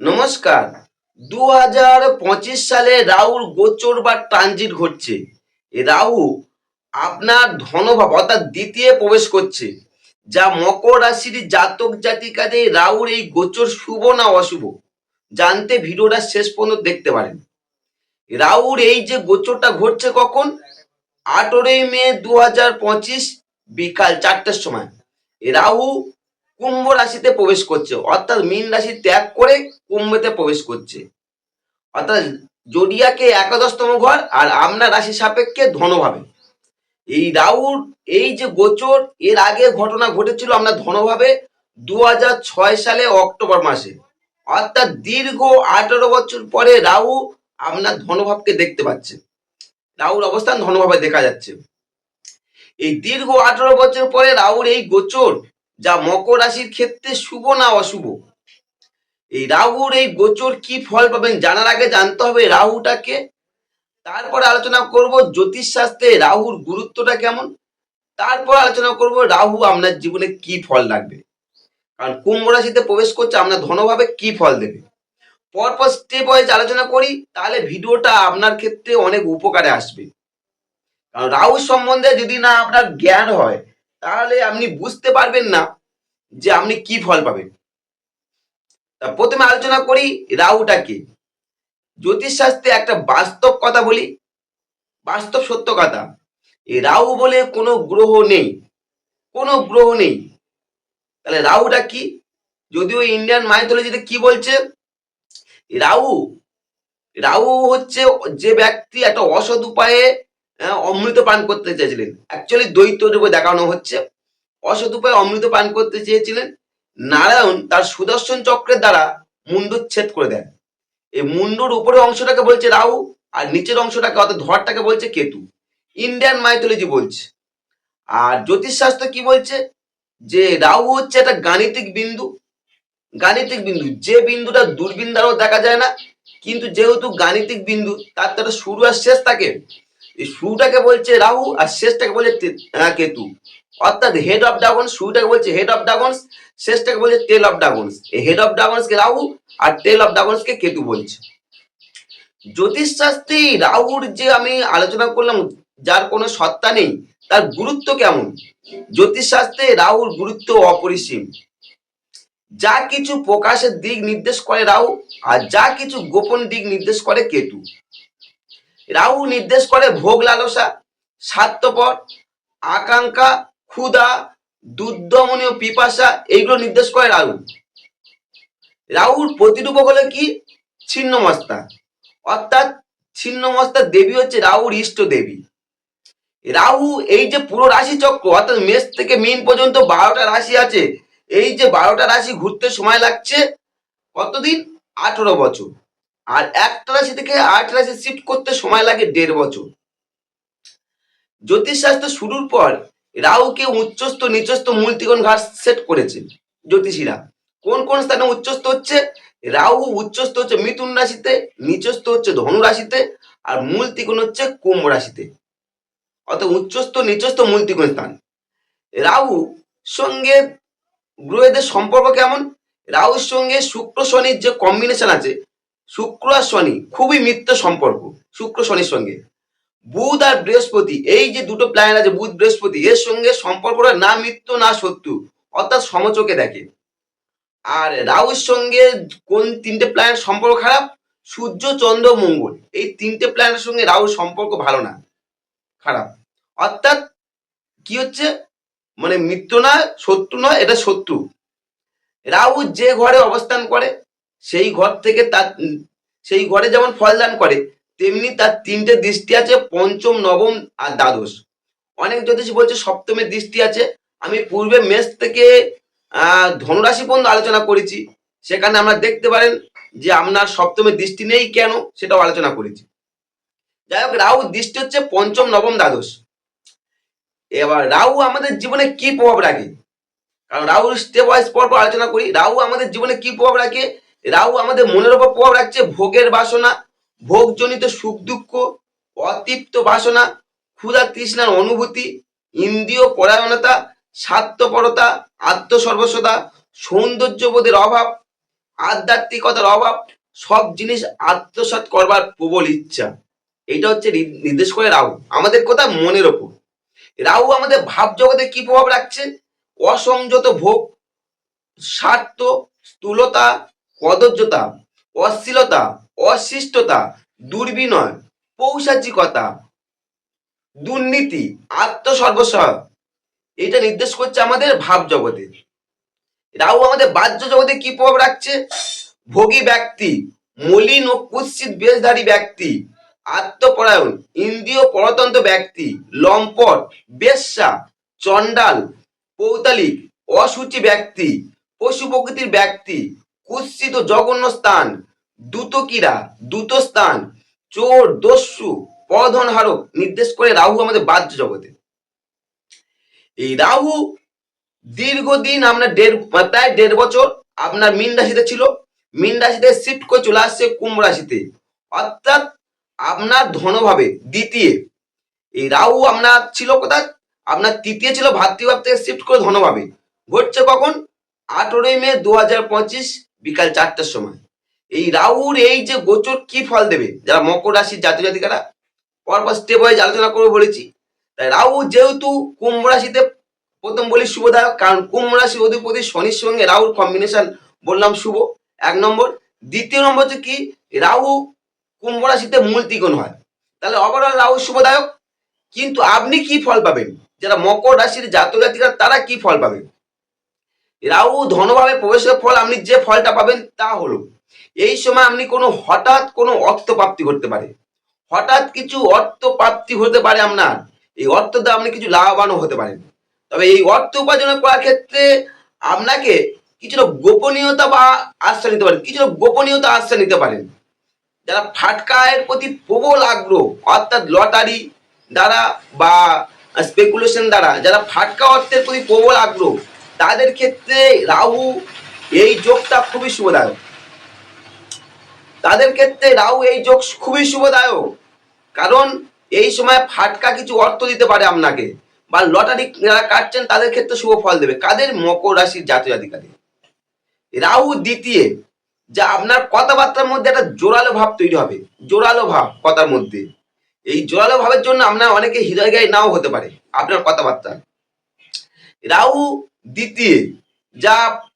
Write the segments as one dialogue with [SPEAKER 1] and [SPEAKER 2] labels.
[SPEAKER 1] নমস্কার। 2025 সালে রাহুর গোচর বা ট্রানজিট ঘটছে। রাহু আপনার ধনভাব অর্থাৎ দ্বিতীয় প্রবেশ করছে, যা মকর রাশির জাতক জাতিকাদের রাহুর এই গোচর শুভ না অশুভ জানতে ভিডিওটা শেষ পর্যন্ত দেখতে পারেন। রাহুর এই যে গোচরটা ঘটছে কখন? 18 মে 2025 বিকাল 4টের সময় রাহু কুম্ভ রাশিতে প্রবেশ করছে, অর্থাৎ মীন রাশি ত্যাগ করে কুম্ভতে প্রবেশ করছে। অর্থাৎ জোডিয়াকে একাদশতম ঘর আর আপনার রাশি সাপেক্ষে ধনভাবে এই রাহুর এই যে গোচর, এর আগে ঘটনা ঘটেছিল আপনার ধনভাবে 2006 সালে অক্টোবর মাসে। অর্থাৎ দীর্ঘ 18 বছর পরে রাহু আপনার ধনভাবকে দেখতে পাচ্ছে। রাহুর অবস্থান ধনভাবে দেখা যাচ্ছে। এই দীর্ঘ 18 বছর পরে রাহুর এই গোচর, যা মকর রাশির ক্ষেত্রে শুভ না অশুভ, এই রাহুর এই গোচর কি ফল পাবেন জানার আগে জানতে হবে রাহুটাকে। তারপরে আলোচনা করব জ্যোতিষ শাস্ত্রে রাহুর গুরুত্বটা কেমন। তারপর আলোচনা করব রাহু আপনার জীবনে কি ফল লাগবে, কারণ কুম্ভ রাশিতে প্রবেশ করছে আপনার ধনভাবে কি ফল দেবে। পরপর স্টেপ ওয়াইজ আলোচনা করি, তাহলে ভিডিওটা আপনার ক্ষেত্রে অনেক উপকারে আসবে। কারণ রাহু সম্বন্ধে যদি না আপনার জ্ঞান হয়, তাহলে আপনি বুঝতে পারবেন না যে আপনি কি ফল পাবেন। তা প্রথমে আলোচনা করি রাহুটা কি। জ্যোতিষ শাস্ত্রে একটা বাস্তব কথা বলি, বাস্তব সত্য কথা, এই রাহু বলে কোনো গ্রহ নেই, কোনো গ্রহ নেই। তাহলে রাহুটা কি? যদিও ইন্ডিয়ান মাইথোলজিতে কি বলছে, রাহু রাহু হচ্ছে যে ব্যক্তি একটা অসৎ উপায়ে অমৃত পান করতে চেয়েছিলেন। অ্যাকচুয়ালি দ্বৈত রূপে দেখানো হচ্ছে। অসৎ উপায়ে অমৃত পান করতে চেয়েছিলেন, নারায়ণ তার সুদর্শন চক্রের দ্বারা মুন্ডুচ্ছেদ করে দেন। এই মুন্ডুর উপরের অংশটাকে বলছে রাহু, আর নিচের অংশটাকে অর্থাৎ ধরটাকে বলছে কেতু। ইন্ডিয়ান মাইথোলজি বলছে। আর জ্যোতিষশাস্ত্র কি বলছে, যে রাহু হচ্ছে একটা গাণিতিক বিন্দু। গাণিতিক বিন্দু, যে বিন্দুটা দূরবীন দ্বারাও দেখা যায় না, কিন্তু যেহেতু গাণিতিক বিন্দু তার তো একটা শুরু আর শেষ থাকে। এই শুরুটাকে বলছে রাহু আর শেষটাকে বলছে কেতু। অর্থাৎ হেড অফ ড্রাগন, শুরুটাকে বলছে হেড অফ ড্রাগনস, শেষটাকে বলছে টেল অফ ড্রাগনস। এই হেড অফ ড্রাগনস কে রাহু আর টেল অফ ড্রাগনস কে কেতু বলছে। জ্যোতিষ শাস্ত্রে রাহুর যে আমি আলোচনা করলাম, যার কোনো সত্তা নেই, তার গুরুত্ব কেমন। জ্যোতিষ শাস্ত্রে রাহুর গুরুত্ব অপরিসীম। যা কিছু প্রকাশের দিক নির্দেশ করে রাহু, আর যা কিছু গোপন দিক নির্দেশ করে কেতু। রাহু নির্দেশ করে ভোগ লালসা, স্বার্থপর, আকাঙ্ক্ষা, ক্ষুধা, দুর্দমনীয় পিপাসা, এইগুলো নির্দেশ করে রাহু। রাহুর প্রতিরূপক হলো কি? ছিন্নমস্তা। অর্থাৎ ছিন্নমস্তা দেবী হচ্ছে রাহুর ইষ্ট দেবী। রাহু এই যে পুরো রাশি চক্র, অর্থাৎ মেষ থেকে মীন পর্যন্ত 12টা রাশি আছে, এই যে 12টা রাশি ঘুরতে সময় লাগছে কতদিন? 18 বছর। আর একটা রাশি থেকে 8 রাশি শিফট করতে সময় লাগে 1.5 বছর। জ্যোতিষশাস্ত্র শুরুর পর রাহুকে উচ্চস্থ নিচস্থ মূল ত্রিকোণ ঘাট সেট করেছে জ্যোতিষীরা। কোন কোন স্থানে উচ্চস্থ হচ্ছে? রাহু উচ্চস্থ হচ্ছে মিথুন রাশিতে, নিচস্থ হচ্ছে ধনু রাশিতে, আর মূল ত্রিকোণ হচ্ছে কুম্ভ রাশিতে। অর্থাৎ উচ্চস্থ নিচস্থ মূল ত্রিকোণ স্থান। রাহু সঙ্গে গ্রহদের সম্পর্ক কেমন? রাহুর সঙ্গে শুক্র শনির যে কম্বিনেশন আছে, শুক্র আর শনি খুবই মিত্র সম্পর্ক। শুক্র শনির সঙ্গে বুধ আর বৃহস্পতি, এই যে দুটো প্ল্যানেট আছে বুধ বৃহস্পতি, এর সঙ্গে সম্পর্কটা না মিত্র না শত্রু, অর্থাৎ সমচোখে দেখে। আর রাহুর সঙ্গে কোন 3টে প্ল্যানেট সম্পর্ক খারাপ? সূর্য, চন্দ্র, মঙ্গল। এই 3টে প্ল্যানেটের সঙ্গে রাহুর সম্পর্ক ভালো না, খারাপ। অর্থাৎ কি হচ্ছে, মানে মিত্র না শত্রু নয়, এটা শত্রু। রাহু যে ঘরে অবস্থান করে সেই ঘর থেকে তার সেই ঘরে যেমন ফলদান করে, তেমনি তার 3টে দৃষ্টি আছে, পঞ্চম, নবম আর দ্বাদশ। অনেক জ্যোতিষী বলছে সপ্তমের দৃষ্টি আছে। আমি পূর্বে মেষ থেকে ধনুরাশি পর্যন্ত আলোচনা করেছি, সেখানে আমরা দেখতে পারেন যে আপনার সপ্তমের দৃষ্টি নেই কেন, সেটাও আলোচনা করেছি। যাই হোক, রাহু দৃষ্টি হচ্ছে পঞ্চম, নবম, দ্বাদশ। এবার রাহু আমাদের জীবনে কি প্রভাব রাখে, কারণ রাহুর স্টেপ ওয়াইজ পরপর আলোচনা করি। রাহু আমাদের জীবনে কি প্রভাব রাখে? রাহু আমাদের মনের উপর প্রভাব রাখছে ভোগের বাসনা, ভোগজনিত সুখ দুঃখ, অতৃপ্ত বাসনা, ক্ষুধা তৃষ্ণার অনুভূতি, ইন্দ্রিয় পরায়ণতা, স্বার্থপরতা, আত্মসর্বস্বতা, সৌন্দর্যবোধের অভাব, আধ্যাত্মিকতার অভাব, সব জিনিস আত্মসাৎ করবার প্রবল ইচ্ছা। এইটা হচ্ছে নির্দেশ করে রাহু আমাদের কথা মনের ওপর। রাহু আমাদের ভাব জগতে কি প্রভাব রাখছে? অসংযত ভোগ, স্বার্থ, স্থূলতা, কদর্যতা, অশ্লীলতা, অশিষ্টতা, দুর্বিনয়, পৌশাচিকতা, দুর্নীতি, আত্মসর্বস্ব। এটা নির্দেশ করছে আমাদের ভাব জগতে। রাহু আমাদের বাহ্য জগতে কি প্রভাব রাখছে? ভোগী ব্যক্তি, মলিন ও কুৎসিত বেশধারী ব্যক্তি, আত্মপরায়ণ, ইন্দ্রিয় পরতন্ত্র ব্যক্তি, লম্পট, বেশ্যা, চণ্ডাল, পৌতালিক, অসুচি ব্যক্তি, পশু প্রকৃতির ব্যক্তি, কুৎসিত জঘন্য স্থান, দ্রুতকীরা, দ্রুত স্থান, চোর, দস্যু, পরধন হারক নির্দেশ করে রাহু আমাদের বাহ্য জগতে। এই রাহু দীর্ঘদিন আমরা প্রায় 1.5 বছর আপনার মীন রাশিতে ছিল, মীন রাশিতে শিফট করে চলে আসছে কুম্ভ রাশিতে, অর্থাৎ আপনার ধনভাবে দ্বিতীয়। এই রাহু আপনার ছিল কোথায়? আপনার তৃতীয় ছিল ভাতৃভাব থেকে শিফট করে ধনভাবে। ঘটছে কখন? 18ই মে 2025 বিকাল 4টার সময়। এই রাহুর এই যে গোচর কি ফল দেবে, যারা মকর রাশির জাতক জাতিকারা পরপর স্টেপ ওয়াইজ আলোচনা করে বলেছি। তাই রাহু যেহেতু কুম্ভ রাশিতে, প্রথম বলি শুভদায়ক, কারণ কুম্ভ রাশি অধিপতি শনির সঙ্গে রাহুর কম্বিনেশন বললাম শুভ, 1 নম্বর। দ্বিতীয় নম্বর হচ্ছে কি, রাহু কুম্ভ রাশিতে মূল ত্রিকোণ হয়, তাহলে ওভারঅল রাহু শুভদায়ক। কিন্তু আপনি কি ফল পাবেন? যারা মকর রাশির জাতক জাতিকা তারা কি ফল পাবেন? রাহু ধনভাবে প্রবেশের ফল আপনি যে ফলটা পাবেন তা হলো, এই সময় আপনি হঠাৎ কোনো অর্থ প্রাপ্তি করতে পারে, হঠাৎ কিছু অর্থ প্রাপ্তি হতে পারে আপনার। এই অর্থ দিয়ে আপনি কিছু লাভবানও হতে পারেন। তবে এই অর্থ উপার্জন করার ক্ষেত্রে আপনাকে কিছুটা গোপনীয়তা বা আশ্রয় নিতে পারেন, কিছুটা গোপনীয়তা আশ্রয় নিতে পারেন। যারা ফাটকায়ের প্রতি প্রবল আগ্রহ, অর্থাৎ লটারি দ্বারা বা স্পেকুলেশন দ্বারা যারা ফাটকা অর্থের প্রতি প্রবল আগ্রহ, তাদের ক্ষেত্রে রাহু এই যোগটা খুবই শুভদায়ক। তাদের ক্ষেত্রে রাহু এই যোগ খুবই শুভদায়ক, কারণ এই সময় ফাটকা কিছু অর্থ দিতে পারে আপনাকে, বা লটারি যারা কাটছেন তাদের ক্ষেত্রে শুভ ফল দেবে। কাদের? মকর রাশির জাতক জাতিকাদের। রাহু দ্বিতীয়, যা আপনার কথাবার্তার মধ্যে একটা জোরালো ভাব তৈরি হবে, জোরালো ভাব কথার মধ্যে। এই জোরালো ভাবের জন্য আপনার অনেকে হৃদয়গায়ী নাও হতে পারে আপনার কথাবার্তা। রাহু দ্বিতীয়,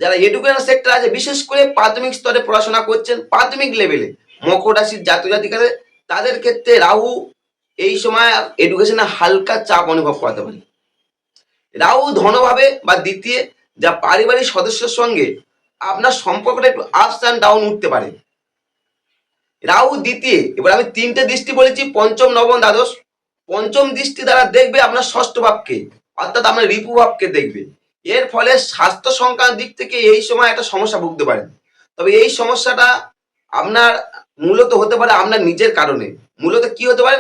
[SPEAKER 1] যারা এডুকেশন সেক্টর আছে, বিশেষ করে প্রাথমিক স্তরে পড়াশোনা করছেন, প্রাথমিক লেভেলে মকর রাশির জাতক জাতিকাদের, তাদের ক্ষেত্রে রাহু এই সময় এডুকেশনে হালকা চাপ অনুভব করতে পারে। রাহু ধনভাবে বা দ্বিতীয়, যা পারিবারিক সদস্যের সঙ্গে আপনার সম্পর্কটা একটু আপস অ্যান্ড ডাউন উঠতে পারে। রাহু দ্বিতীয়, এবার আমি 3টে দৃষ্টি বলেছি, পঞ্চম, নবম, দ্বাদশ। পঞ্চম দৃষ্টি দ্বারা দেখবে আপনার ষষ্ঠ ভাবকে, অর্থাৎ আপনার রিপু ভাবকে দেখবে। এর ফলে স্বাস্থ্য সংক্রান্ত দিক থেকে এই সময় একটা সমস্যা ভুগতে পারেন। তবে এই সমস্যাটা আপনার মূলত হতে পারে আপনার নিজের কারণে। মূলত কি হতে পারে?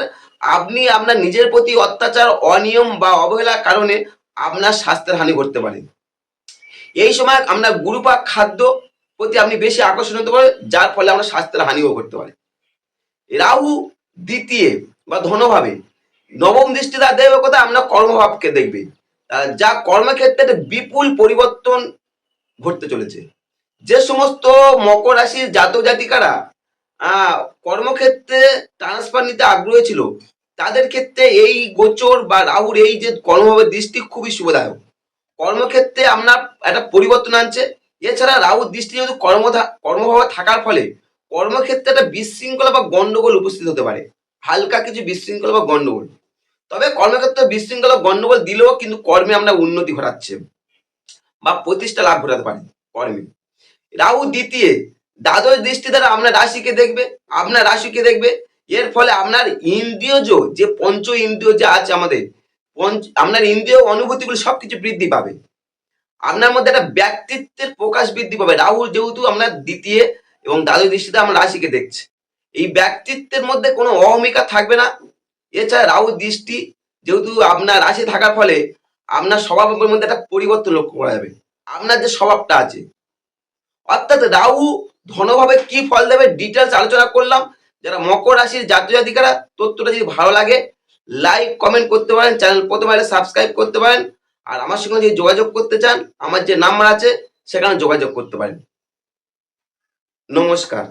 [SPEAKER 1] আপনি আপনার নিজের প্রতি অত্যাচার, অনিয়ম বা অবহেলার কারণে আপনার স্বাস্থ্যের হানি করতে পারে। এই সময় আপনার গুরুপাক খাদ্য প্রতি আপনি বেশি আকর্ষণ হতে পারে, যার ফলে আমরা স্বাস্থ্যের হানিও করতে পারে। রাহু দ্বিতীয় বা ধনভাবে নবম দৃষ্টি দ্বারা দেখবে কোথায়? আপনার কর্মভাবকে দেখবে, যা কর্মক্ষেত্রে একটা বিপুল পরিবর্তন ঘটতে চলেছে। যে সমস্ত মকর রাশির জাতক জাতিকারা কর্মক্ষেত্রে ট্রান্সফার নিতে আগ্রহী ছিল, তাদের ক্ষেত্রে এই গোচর বা রাহুর এই যে কর্মভাবের দৃষ্টি খুবই শুভদায়ক, কর্মক্ষেত্রে আপনার একটা পরিবর্তন আনছে। এছাড়া রাহুর দৃষ্টি যেহেতু কর্মভাবে থাকার ফলে কর্মক্ষেত্রে একটা বিশৃঙ্খলা বা গন্ডগোল উপস্থিত হতে পারে, হালকা কিছু বিশৃঙ্খলা বা গন্ডগোল। তবে কর্মক্ষেত্রে বিশৃঙ্খলা গন্ডগোল দিলেও কিন্তু কর্মে আমরা উন্নতি ঘটাচ্ছে বা প্রতিষ্ঠা লাভ ঘটাতে পারি কর্মে। রাহু দ্বিতীয়, দ্বাদশ দৃষ্টি দ্বারা আপনার রাশিকে দেখবে, আপনার রাশিকে দেখবে। এর ফলে আপনার ইন্দ্রিয়জ যে পঞ্চ ইন্দ্রিয় যে আছে আমাদের, আপনার ইন্দ্রিয় অনুভূতিগুলো সবকিছু বৃদ্ধি পাবে। আপনার মধ্যে একটা ব্যক্তিত্বের প্রকাশ বৃদ্ধি পাবে। রাহু যেহেতু আপনার দ্বিতীয় এবং দ্বাদশ দৃষ্টিতে আমরা রাশিকে দেখছি, এই ব্যক্তিত্বের মধ্যে কোনো অহমিকা থাকবে না। এছাড়া রাহু দৃষ্টি যেহেতু আপনার রাশি থাকার ফলে আপনার স্বভাবের মধ্যে একটা পরিবর্তন লক্ষ্য করা যাবে। আপনার যে স্বভাবটা আছে, অর্থাৎ রাহু ধনভাবে কি ফল দেবে ডিটেলস আলোচনা করলাম। যারা মকর রাশির জাতক জাতিকারা, তথ্যটা যদি ভালো লাগে লাইক কমেন্ট করতে পারেন, চ্যানেল প্রথমে সাবস্ক্রাইব করতে পারেন। আর আমার সঙ্গে যদি যোগাযোগ করতে চান, আমার যে নাম্বার আছে সেখানে যোগাযোগ করতে পারেন। নমস্কার।